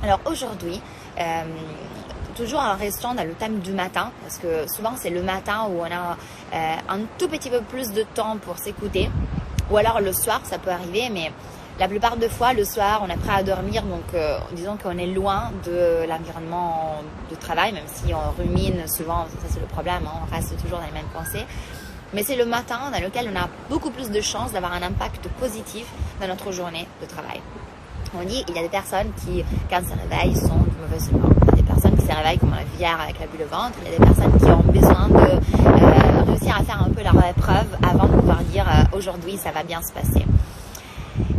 Alors aujourd'hui, toujours en restant dans le thème du matin, parce que souvent c'est le matin où on a un tout petit peu plus de temps pour s'écouter, ou alors le soir, ça peut arriver, mais la plupart des fois, le soir, on est prêt à dormir, donc disons qu'on est loin de l'environnement de travail, même si on rumine souvent, ça c'est le problème, hein, on reste toujours dans les mêmes pensées. Mais c'est le matin dans lequel on a beaucoup plus de chances d'avoir un impact positif dans notre journée de travail. On dit qu'il y a des personnes qui, quand elles se réveillent, sont de mauvaise humeur. Il y a des personnes qui se réveillent comme un vieillard avec la bulle au ventre. Il y a des personnes qui ont besoin de réussir à faire un peu leur épreuve avant de pouvoir dire aujourd'hui ça va bien se passer.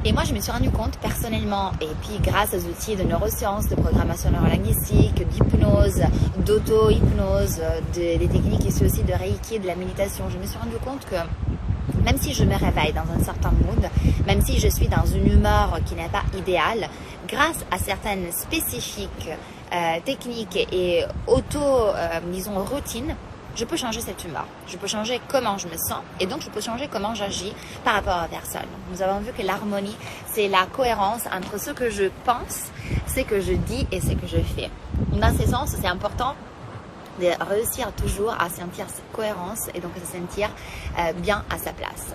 Et moi, je me suis rendu compte personnellement, et puis grâce aux outils de neurosciences, de programmation neurolinguistique, d'hypnose, d'auto-hypnose, des techniques ici aussi de Reiki, de la méditation, je me suis rendu compte que même si je me réveille dans un certain mood, même si je suis dans une humeur qui n'est pas idéale, grâce à certaines spécifiques techniques et disons routines, je peux changer cette humeur, je peux changer comment je me sens et donc je peux changer comment j'agis par rapport à la personne. Nous avons vu que l'harmonie, c'est la cohérence entre ce que je pense, ce que je dis et ce que je fais. Dans ce sens, c'est important de réussir toujours à sentir cette cohérence et donc à se sentir bien à sa place.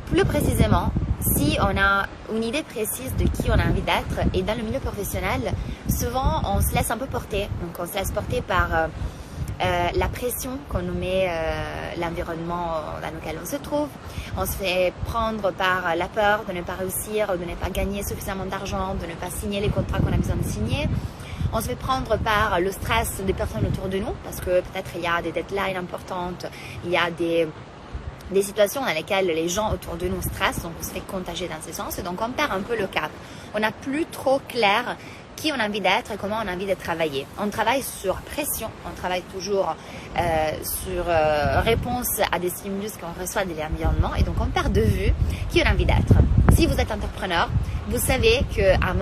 Plus précisément, si on a une idée précise de qui on a envie d'être et dans le milieu professionnel, souvent on se laisse un peu porter, donc on se laisse porter par la pression qu'on nous met, l'environnement dans lequel on se trouve. On se fait prendre par la peur de ne pas réussir, de ne pas gagner suffisamment d'argent, de ne pas signer les contrats qu'on a besoin de signer. On se fait prendre par le stress des personnes autour de nous parce que peut-être il y a des deadlines importantes, il y a des situations dans lesquelles les gens autour de nous stressent, donc on se fait contagier dans ce sens et donc on perd un peu le cap. On n'a plus trop clair qui on a envie d'être et comment on a envie de travailler. On travaille sur pression, on travaille toujours sur réponse à des stimulus qu'on reçoit de l'environnement et donc on perd de vue qui on a envie d'être. Si vous êtes entrepreneur, vous savez qu'à le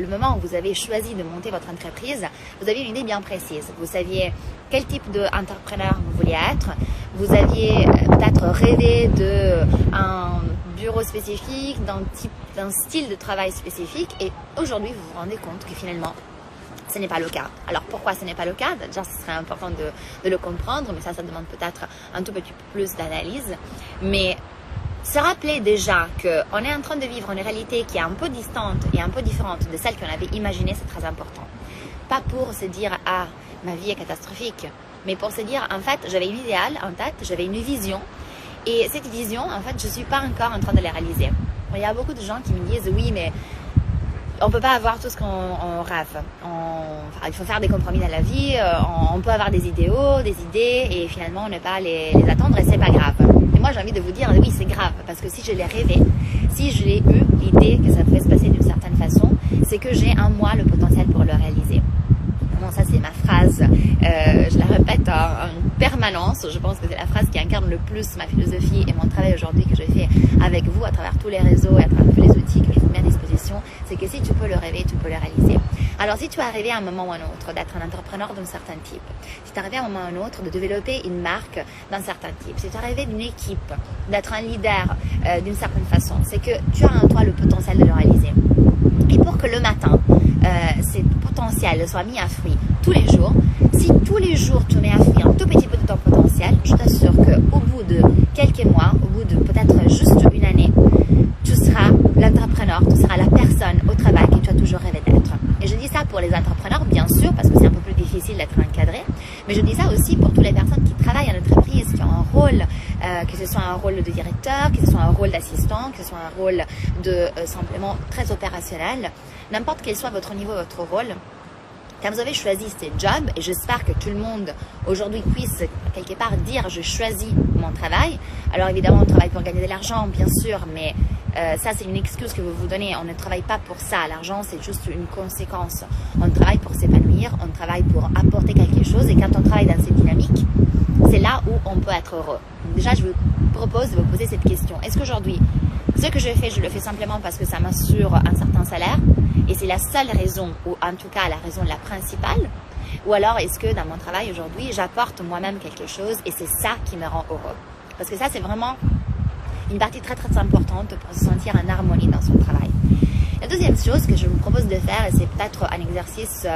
moment où vous avez choisi de monter votre entreprise, vous aviez une idée bien précise. Vous saviez quel type d'entrepreneur vous vouliez être. Vous aviez peut-être rêvé d'un bureau spécifique, d'un style de travail spécifique et aujourd'hui vous vous rendez compte que finalement ce n'est pas le cas. Alors pourquoi ce n'est pas le cas? Déjà ce serait important de le comprendre, mais ça demande peut-être un tout petit peu plus d'analyse. Mais se rappeler déjà qu'on est en train de vivre une réalité qui est un peu distante et un peu différente de celle qu'on avait imaginée, c'est très important. Pas pour se dire « Ah, ma vie est catastrophique », mais pour se dire « En fait, j'avais une idéal en tête, j'avais une vision et cette vision, en fait, je ne suis pas encore en train de la réaliser. » Il y a beaucoup de gens qui me disent « Oui, mais on ne peut pas avoir tout ce qu'on rêve. Il faut faire des compromis dans la vie, on peut avoir des idéaux, des idées et finalement on ne peut pas les attendre et c'est pas grave. » Et moi j'ai envie de vous dire oui c'est grave parce que si je l'ai rêvé, si je l'ai eu l'idée que ça pouvait se passer d'une certaine façon, c'est que j'ai en moi le potentiel pour le réaliser. Bon, ça c'est ma phrase, je la répète en permanence, je pense que c'est la phrase qui incarne le plus ma philosophie et mon travail aujourd'hui que je fais avec vous à travers tous les réseaux et à travers tous les outils que je vous mets à disposition, c'est que si tu peux le rêver, tu peux le réaliser. Alors si tu es arrivé à un moment ou à un autre d'être un entrepreneur d'un certain type, si tu es arrivé à un moment ou à un autre de développer une marque d'un certain type, si tu es arrivé d'une équipe, d'être un leader d'une certaine façon, c'est que tu as en toi le potentiel de le réaliser. Et pour que le matin, ce potentiel soit mis à fruit tous les jours, si tous les jours tu mets à fruit un tout petit peu de ton potentiel, je t'assure qu'au bout de quelques mois, au bout de peut-être juste une année, tu seras l'entrepreneur, tu seras la personne au travail que tu as toujours rêvé d'être. Et je dis ça pour les entrepreneurs, bien sûr, parce que c'est un peu plus difficile d'être encadré, mais je dis ça aussi pour toutes les personnes qui travaillent en entreprise, qui ont un rôle, que ce soit un rôle de directeur, que ce soit un rôle d'assistant, que ce soit un rôle de simplement très opérationnel, n'importe quel soit votre niveau, votre rôle. Quand vous avez choisi ce job, et j'espère que tout le monde aujourd'hui puisse quelque part dire je choisis mon travail. Alors évidemment on travaille pour gagner de l'argent bien sûr, mais ça c'est une excuse que vous vous donnez. On ne travaille pas pour ça, l'argent c'est juste une conséquence. On travaille pour s'épanouir, on travaille pour apporter quelque chose et quand on travaille dans cette dynamique, c'est là où on peut être heureux. Donc déjà je vous propose de vous poser cette question. Est-ce qu'aujourd'hui, ce que je fais, je le fais simplement parce que ça m'assure un certain salaire et c'est la seule raison, ou en tout cas la raison la principale, ou alors est-ce que dans mon travail aujourd'hui, j'apporte moi-même quelque chose et c'est ça qui me rend heureux? Parce que ça, c'est vraiment une partie très très importante pour se sentir en harmonie dans son travail. La deuxième chose que je vous propose de faire, et c'est peut-être un exercice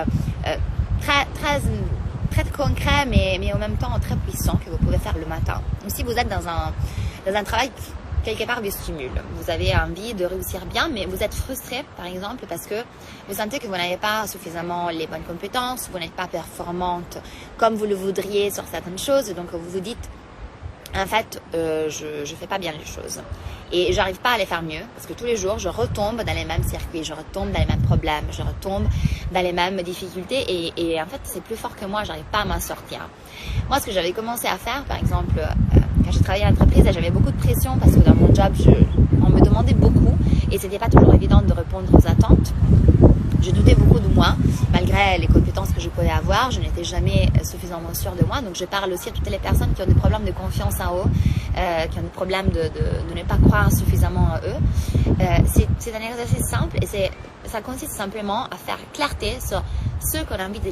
très concret, mais en même temps très puissant que vous pouvez faire le matin. Ou si vous êtes dans un travail qui, quelque part, vous stimule. Vous avez envie de réussir bien, mais vous êtes frustré, par exemple, parce que vous sentez que vous n'avez pas suffisamment les bonnes compétences, vous n'êtes pas performante comme vous le voudriez sur certaines choses, donc vous vous dites, en fait, je ne fais pas bien les choses. Et j'arrive pas à les faire mieux parce que tous les jours, je retombe dans les mêmes circuits, je retombe dans les mêmes problèmes, je retombe dans les mêmes difficultés et en fait, c'est plus fort que moi, j'arrive pas à m'en sortir. Moi, ce que j'avais commencé à faire, par exemple, quand j'ai travaillé à l'entreprise, j'avais beaucoup de pression parce que dans mon job, on me demandait beaucoup et c'était pas toujours évident de répondre aux attentes. Je doutais beaucoup de moi, malgré les compétences que je pouvais avoir, je n'étais jamais suffisamment sûre de moi. Donc je parle aussi à toutes les personnes qui ont des problèmes de confiance en eux, qui ont des problèmes de ne pas croire suffisamment en eux. C'est un exercice simple et ça consiste simplement à faire clarté sur ce qu'on a envie de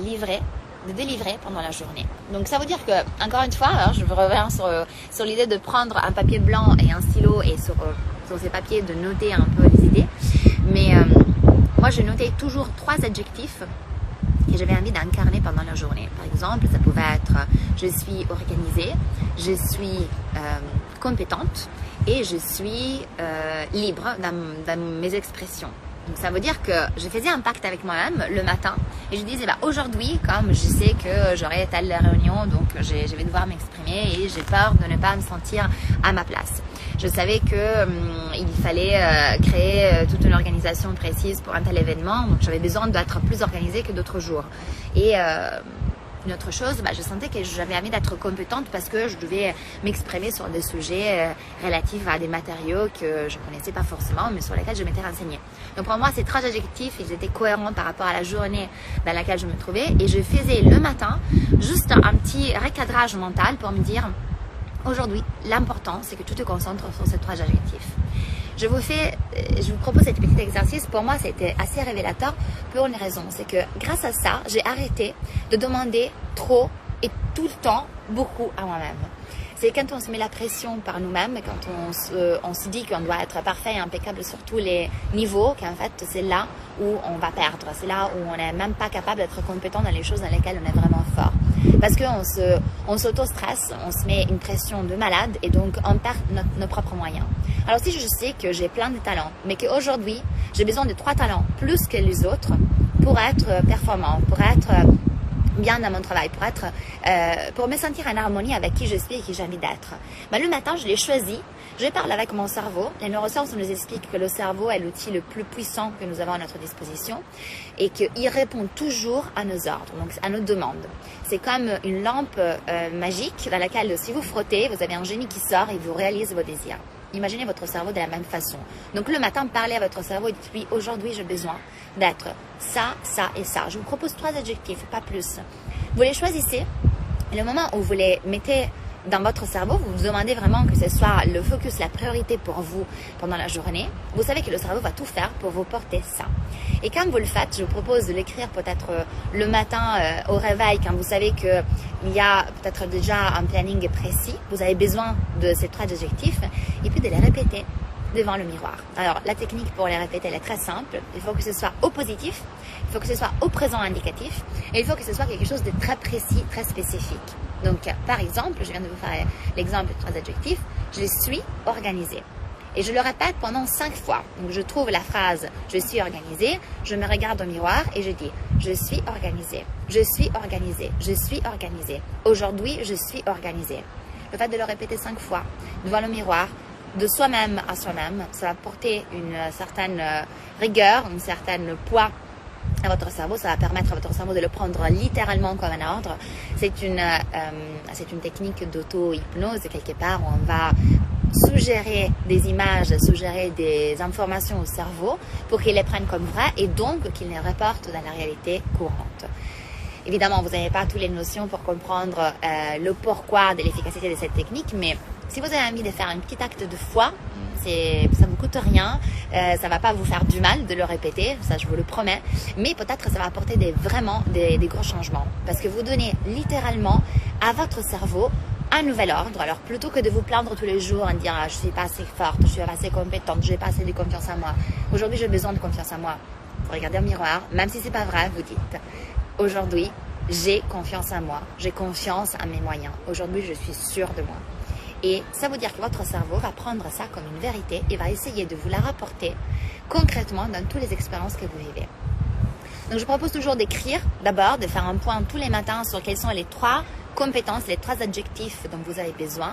délivrer pendant la journée. Donc ça veut dire que, encore une fois, alors je reviens sur l'idée de prendre un papier blanc et un stylo et sur ces papiers de noter un peu les idées. Mais moi, je notais toujours 3 adjectifs que j'avais envie d'incarner pendant la journée. Par exemple, ça pouvait être je suis organisée, je suis compétente et je suis libre dans mes expressions. Donc ça veut dire que je faisais un pacte avec moi-même le matin et je disais aujourd'hui, comme je sais que j'aurai telle réunion, donc je vais devoir m'exprimer et j'ai peur de ne pas me sentir à ma place. Je savais qu'il fallait créer toute une organisation précise pour un tel événement, donc j'avais besoin d'être plus organisée que d'autres jours. Et une autre chose, je sentais que j'avais envie d'être compétente parce que je devais m'exprimer sur des sujets relatifs à des matériaux que je ne connaissais pas forcément, mais sur lesquels je m'étais renseignée. Donc pour moi, ces 3 adjectifs, ils étaient cohérents par rapport à la journée dans laquelle je me trouvais. Et je faisais le matin juste un petit recadrage mental pour me dire, aujourd'hui, l'important, c'est que tu te concentres sur ces 3 adjectifs. Je vous propose cet petit exercice. Pour moi, c'était assez révélateur pour une raison. C'est que grâce à ça, j'ai arrêté de demander trop et tout le temps beaucoup à moi-même. C'est quand on se met la pression par nous-mêmes, quand on se dit qu'on doit être parfait et impeccable sur tous les niveaux, qu'en fait, c'est là où on va perdre. C'est là où on n'est même pas capable d'être compétent dans les choses dans lesquelles on est vraiment fort. Parce qu'on s'auto-stresse, on se met une pression de malade et donc on perd nos propres moyens. Alors si je sais que j'ai plein de talents, mais qu'aujourd'hui, j'ai besoin de 3 talents plus que les autres pour être performant, pour être bien dans mon travail, pour me sentir en harmonie avec qui je suis et qui j'ai envie d'être. Le matin, je l'ai choisi, je parle avec mon cerveau. Les neurosciences nous expliquent que le cerveau est l'outil le plus puissant que nous avons à notre disposition et qu'il répond toujours à nos ordres, donc à nos demandes. C'est comme une lampe magique dans laquelle, si vous frottez, vous avez un génie qui sort et vous réalise vos désirs. Imaginez votre cerveau de la même façon. Donc le matin, parlez à votre cerveau et dites-lui, aujourd'hui, j'ai besoin d'être ça, ça et ça. Je vous propose 3 adjectifs, pas plus. Vous les choisissez et le moment où vous les mettez dans votre cerveau, vous vous demandez vraiment que ce soit le focus, la priorité pour vous pendant la journée. Vous savez que le cerveau va tout faire pour vous porter ça. Et quand vous le faites, je vous propose de l'écrire peut-être le matin au réveil, quand vous savez qu'il y a peut-être déjà un planning précis. Vous avez besoin de ces 3 adjectifs et puis de les répéter devant le miroir. Alors, la technique pour les répéter, elle est très simple. Il faut que ce soit au positif, il faut que ce soit au présent indicatif et il faut que ce soit quelque chose de très précis, très spécifique. Donc, par exemple, je viens de vous faire l'exemple de 3 adjectifs. Je suis organisée. Et je le répète pendant 5 fois. Donc, je trouve la phrase « je suis organisée », je me regarde au miroir et je dis « je suis organisée, je suis organisée, je suis organisée. Aujourd'hui, je suis organisée ». Le fait de le répéter 5 fois devant le miroir, de soi-même à soi-même, ça va porter une certaine rigueur, un certain poids à votre cerveau. Ça va permettre à votre cerveau de le prendre littéralement comme un ordre. C'est une technique d'auto-hypnose quelque part où on va suggérer des images, suggérer des informations au cerveau pour qu'il les prenne comme vraies et donc qu'il les reporte dans la réalité courante. Évidemment, vous n'avez pas toutes les notions pour comprendre le pourquoi de l'efficacité de cette technique, mais si vous avez envie de faire un petit acte de foi, ça ne vous coûte rien, ça ne va pas vous faire du mal de le répéter, ça je vous le promets, mais peut-être ça va apporter vraiment des gros changements. Parce que vous donnez littéralement à votre cerveau un nouvel ordre. Alors plutôt que de vous plaindre tous les jours en disant je ne suis pas assez forte, je suis pas assez compétente, je n'ai pas assez de confiance en moi. Aujourd'hui j'ai besoin de confiance en moi. Vous regardez au miroir, même si ce n'est pas vrai, vous dites aujourd'hui j'ai confiance en moi, j'ai confiance en mes moyens. Aujourd'hui je suis sûre de moi. Et ça veut dire que votre cerveau va prendre ça comme une vérité et va essayer de vous la rapporter concrètement dans toutes les expériences que vous vivez. Donc je propose toujours d'écrire d'abord, de faire un point tous les matins sur quelles sont les 3 compétences, les 3 adjectifs dont vous avez besoin.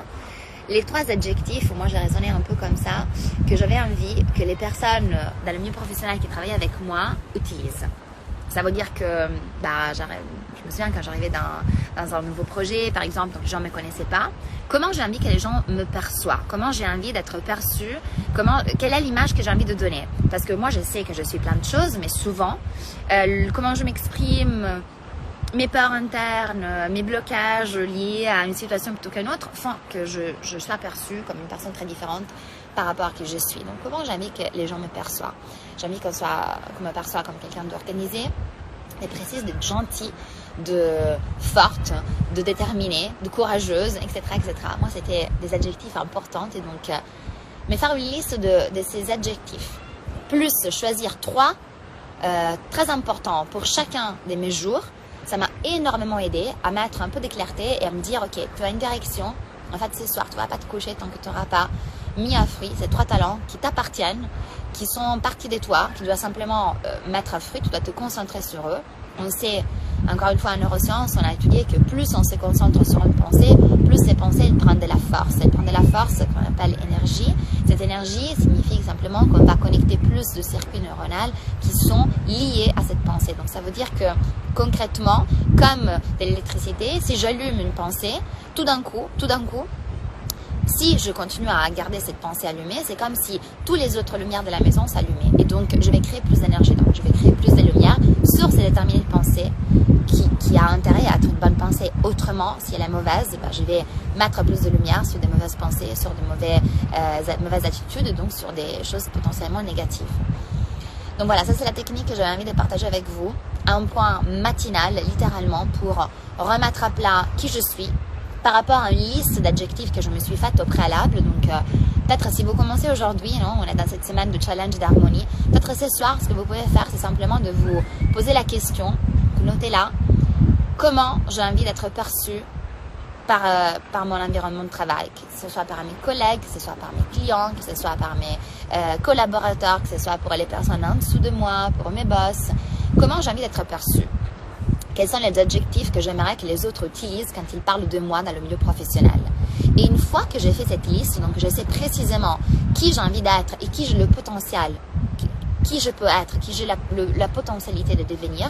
Les 3 adjectifs, moi j'ai raisonné un peu comme ça, que j'avais envie que les personnes dans le milieu professionnel qui travaillent avec moi utilisent. Ça veut dire que, je me souviens quand j'arrivais dans un nouveau projet, par exemple, donc les gens ne me connaissaient pas, comment j'ai envie que les gens me perçoivent, comment j'ai envie d'être perçue, quelle est l'image que j'ai envie de donner. Parce que moi, je sais que je suis plein de choses, mais souvent, comment je m'exprime, mes peurs internes, mes blocages liés à une situation plutôt qu'à une autre font que je sois perçue comme une personne très différente par rapport à qui je suis. Donc, comment j'ai envie que les gens me perçoivent? J'ai envie qu'on me perçoive comme quelqu'un d'organisé, de précise, de gentil, de forte, de déterminée, de courageuse, etc. etc. Moi, c'était des adjectifs importants. Et donc, mais faire une liste de ces adjectifs, plus choisir 3 très importants pour chacun de mes jours, ça m'a énormément aidé à mettre un peu de clarté et à me dire, ok, tu as une direction. En fait, ce soir, tu ne vas pas te coucher tant que tu n'auras pas mis à fruit ces 3 talents qui t'appartiennent, qui sont partie de toi, que tu dois simplement mettre à fruit, tu dois te concentrer sur eux. On sait, encore une fois, en neurosciences, on a étudié que plus on se concentre sur une pensée, plus ces pensées, elles prennent de la force. Elles prennent de la force qu'on appelle énergie. Cette énergie signifie simplement qu'on va connecter plus de circuits neuronaux qui sont liés à cette pensée. Donc, ça veut dire que concrètement, comme de l'électricité, si j'allume une pensée, tout d'un coup, si je continue à garder cette pensée allumée, c'est comme si toutes les autres lumières de la maison s'allumaient. Et donc, je vais créer plus d'énergie. Donc, je vais créer plus de lumière sur ces déterminés de pensée qui a intérêt à être une bonne pensée. Autrement, si elle est mauvaise, je vais mettre plus de lumière sur des mauvaises pensées, sur de mauvaises attitudes, donc sur des choses potentiellement négatives. Donc voilà, ça c'est la technique que j'avais envie de partager avec vous. Un point matinal, littéralement, pour remettre à plat qui je suis, par rapport à une liste d'adjectifs que je me suis faite au préalable. Donc, peut-être si vous commencez aujourd'hui, on est dans cette semaine de challenge d'harmonie, peut-être ce soir, ce que vous pouvez faire, c'est simplement de vous poser la question, notez-la, comment j'ai envie d'être perçue par mon environnement de travail, que ce soit par mes collègues, que ce soit par mes clients, que ce soit par mes collaborateurs, que ce soit pour les personnes en dessous de moi, pour mes boss, comment j'ai envie d'être perçue. Quels sont les adjectifs que j'aimerais que les autres utilisent quand ils parlent de moi dans le milieu professionnel. Et une fois que j'ai fait cette liste, donc je sais précisément qui j'ai envie d'être et qui j'ai le potentiel, qui je peux être, qui j'ai la potentialité de devenir,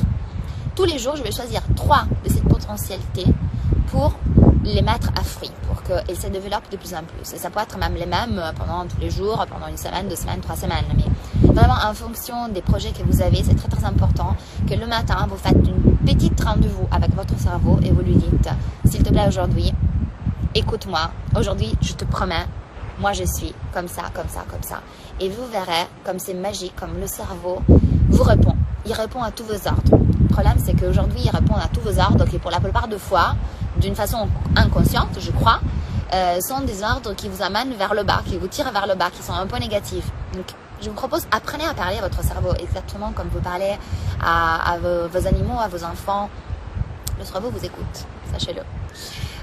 tous les jours, je vais choisir 3 de cette potentialité pour les mettre à fruit, pour qu'elles se développent de plus en plus. Et ça peut être même les mêmes pendant tous les jours, pendant 1 semaine, 2 semaines, 3 semaines. Mais vraiment, en fonction des projets que vous avez, c'est très très important que le matin, vous faites une petite rendez-vous avec votre cerveau et vous lui dites, s'il te plaît aujourd'hui, écoute-moi, aujourd'hui je te promets, moi je suis comme ça, comme ça, comme ça. Et vous verrez, comme c'est magique, comme le cerveau vous répond. Il répond à tous vos ordres. Le problème, c'est qu'aujourd'hui, il répond à tous vos ordres qui, pour la plupart de fois, d'une façon inconsciente, je crois, sont des ordres qui vous amènent vers le bas, qui vous tirent vers le bas, qui sont un peu négatifs. Donc, je vous propose, apprenez à parler à votre cerveau exactement comme vous parlez à vos animaux, à vos enfants. Le cerveau vous écoute, sachez-le.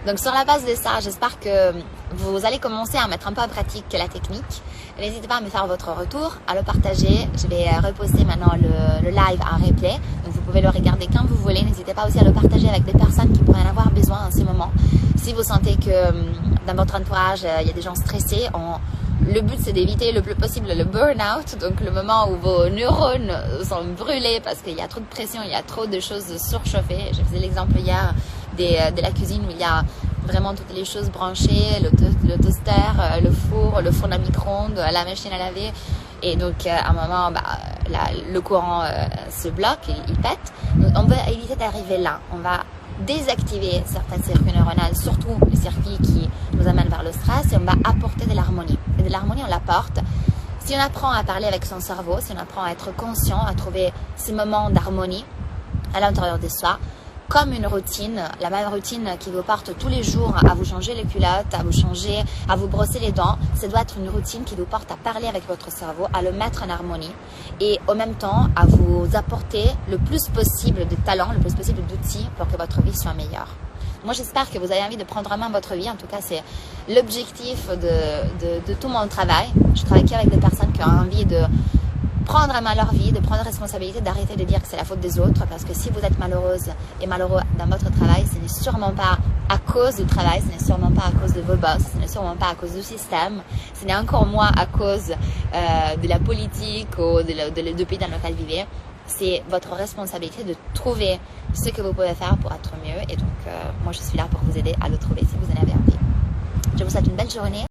Donc, sur la base de ça, j'espère que vous allez commencer à mettre un peu en pratique la technique. N'hésitez pas à me faire votre retour, à le partager. Je vais reposter maintenant le live en replay. Donc, vous pouvez le regarder quand vous voulez. N'hésitez pas aussi à le partager avec des personnes qui pourraient en avoir besoin en ce moment. Si vous sentez que dans votre entourage, il y a des gens stressés, le but, c'est d'éviter le plus possible le burn-out, donc le moment où vos neurones sont brûlés parce qu'il y a trop de pression, il y a trop de choses surchauffées. Je faisais l'exemple hier de la cuisine où il y a vraiment toutes les choses branchées, le toaster, le four à micro-ondes, la machine à laver. Et donc, à un moment, le courant se bloque, il pète. Donc, on veut éviter d'arriver là. On va désactiver certains circuits neuronaux, surtout les circuits qui nous amènent vers le stress, et on va apporter de l'harmonie. Et de l'harmonie, on l'apporte si on apprend à parler avec son cerveau, si on apprend à être conscient, à trouver ces moments d'harmonie à l'intérieur de soi. comme une routine, la même routine qui vous porte tous les jours à vous changer les culottes, à vous brosser les dents. Ça doit être une routine qui vous porte à parler avec votre cerveau, à le mettre en harmonie et en même temps à vous apporter le plus possible de talents, le plus possible d'outils pour que votre vie soit meilleure. Moi, j'espère que vous avez envie de prendre en main votre vie. En tout cas, c'est l'objectif de tout mon travail. Je travaille qu'avec des personnes qui ont envie de prendre en main leur vie, de prendre responsabilité, d'arrêter de dire que c'est la faute des autres. Parce que si vous êtes malheureuse et malheureux dans votre travail, ce n'est sûrement pas à cause du travail, ce n'est sûrement pas à cause de vos boss, ce n'est sûrement pas à cause du système, ce n'est encore moins à cause de la politique ou du pays dans lequel vous vivez. C'est votre responsabilité de trouver ce que vous pouvez faire pour être mieux. Et donc, moi, je suis là pour vous aider à le trouver si vous en avez envie. Je vous souhaite une belle journée.